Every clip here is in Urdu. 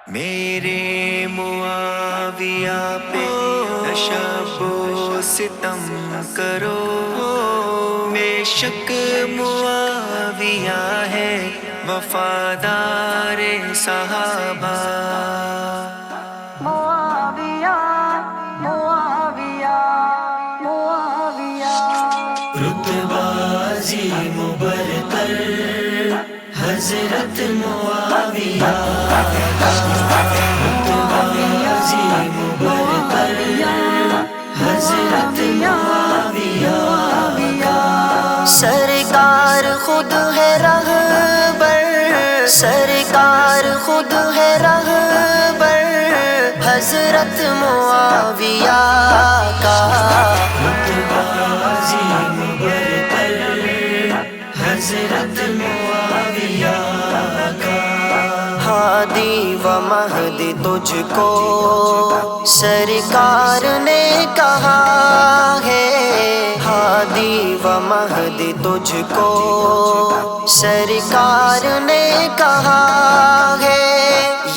میرے معاویہ پہ نہ شب و ستم کرو، بے شک معاویہ ہے وفادار صحابہ۔ معاویہ معاویہ معاویہ، رتبہ عظیم و برتر حضرت معاویہ کا، رتبہ عظیم و برتر حضرت معاویہ کا۔ سرکار خود ہے رہبر، سرکار خود ہے رہبر حضرت معاویہ کا، رتبہ عظیم و برتر حضرت معاویہ کا۔ ہادی و مہدی تجھ کو سرکار نے کہا ہے، ہادی و مہدی تجھ کو سرکار نے کہا ہے،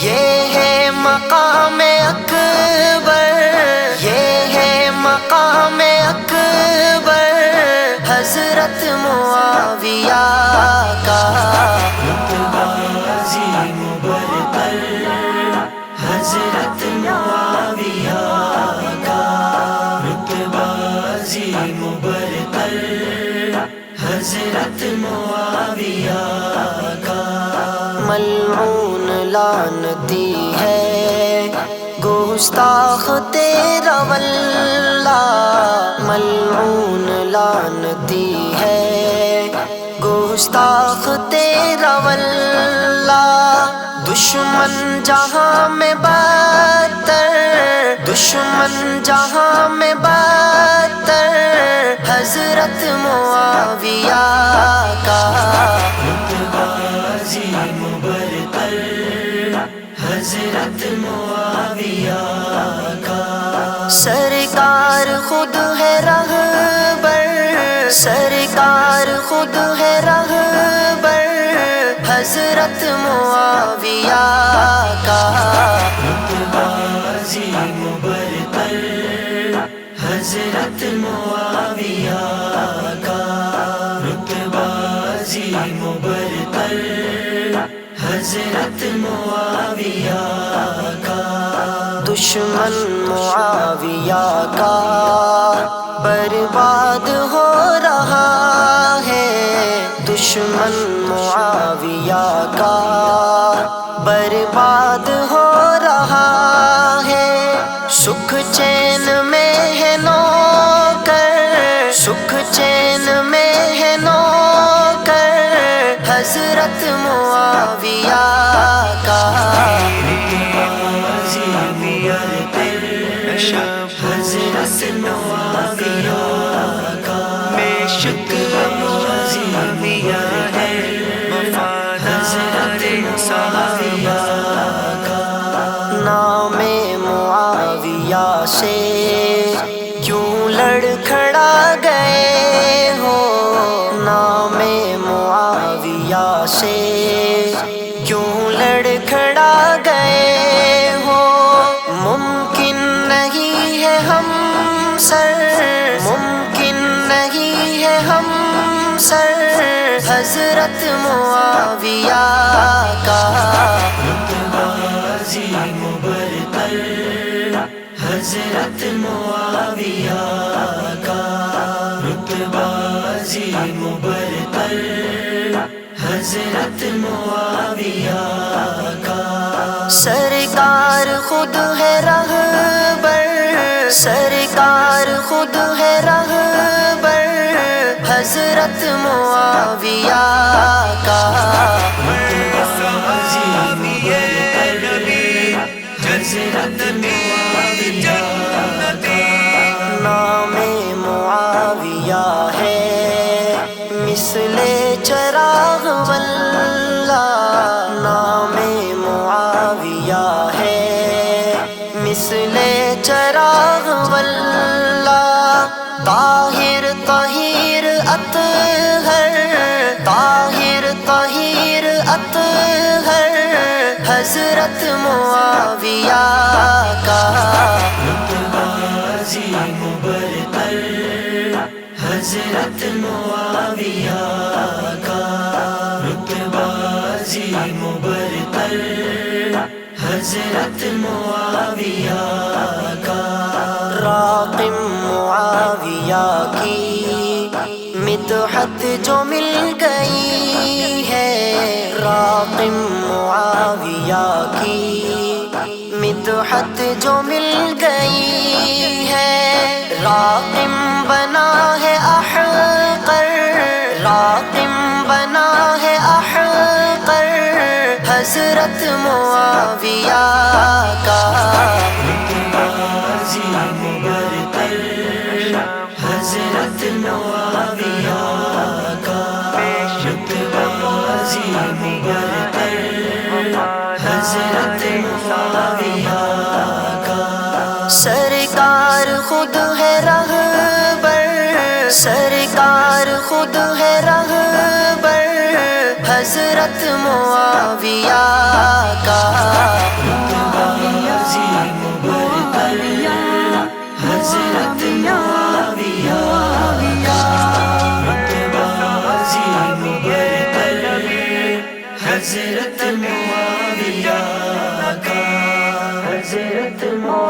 یہ ہے مقام اکبر، یہ ہے مقام اکبر حضرت معاویہ کا، رتبہ عظیم و برتر حضرت معاویہ کا، رتبہ عظیم و برتر حضرت معاویہ کا۔ ملعون لعنتی ہے گستاخ تیرا واللہ، ملعون لعنتی ہے گستاخ تیرا واللہ، دشمن جہاں میں بدتر، دشمن جہاں میں بدتر حضرت معاویہ کا، رتبہ عظیم و برتر حضرت معاویہ کا۔ سرکار خود ہے رہبر، سرکار خود ہے رہبر حضرت معاویہ کا، رتبہ عظیم و برتر حضرت معاویہ کا، رتبہ عظیم و برتر حضرت معاویہ کا۔ دشمن معاویہ کا برباد ہو رہا ہے، دشمن معاویہ کا برباد ہو رہا ہے، سکھ چین میں ہے نوکر، سکھ چین میں ہے نوکر حضرت معاویہ کا، حضرت معاویہ کا، بے شک معاویہ ہے وفادار صحابہ کا۔ نام معاویہ سے کیوں لڑ کھڑا گئے ہو، نام معاویہ سے کیوں لڑ کھڑا گئے ہو، ممکن نہیں ہے ہم سر، ممکن نہیں ہے ہم سر حضرت معاویہ کا، رتبہ عظیم و برتر حضرت معاویہ کا، رتبہ عظیم و برتر حضرت معاویہ کا۔ سرکار خود ہے رہبر، سرکار خود ہے رہبر حضرت معاویہ کا، حضرت معاویہ کا۔ نام معاویہ ہے مثل چراغ واللہ، نام معاویہ ہے مثل چراغ واللہ، طاہر طہیر اطہر، طاہر طہیر اطہر حضرت معاویہ معاویہ کا، رتبہ عظیم و برتر حضرت معاویہ کا، رتبہ عظیم و برتر حضرت معاویہ کا، راقم معاویہ کی مدحت جو مل گئی ہے، راقم معاویہ کی مدحت جو مل گئی ہے، راقم بنا ہے احقر، راقم بنا ہے احقر حضرت معاویہ کا، رتبہ عظیم و برتر حضرت معاویہ کا، رتبہ عظیم و برتر حضرت معاویہ کا، سرکار خود ہے رہبر، سرکار خود ہے رہبر حضرت معاویہ کا، رتبہ عظیم و برتر حضرت معاویہ کا، رتبہ عظیم و برتر حضرت معاویہ کا، حضرت معاویہ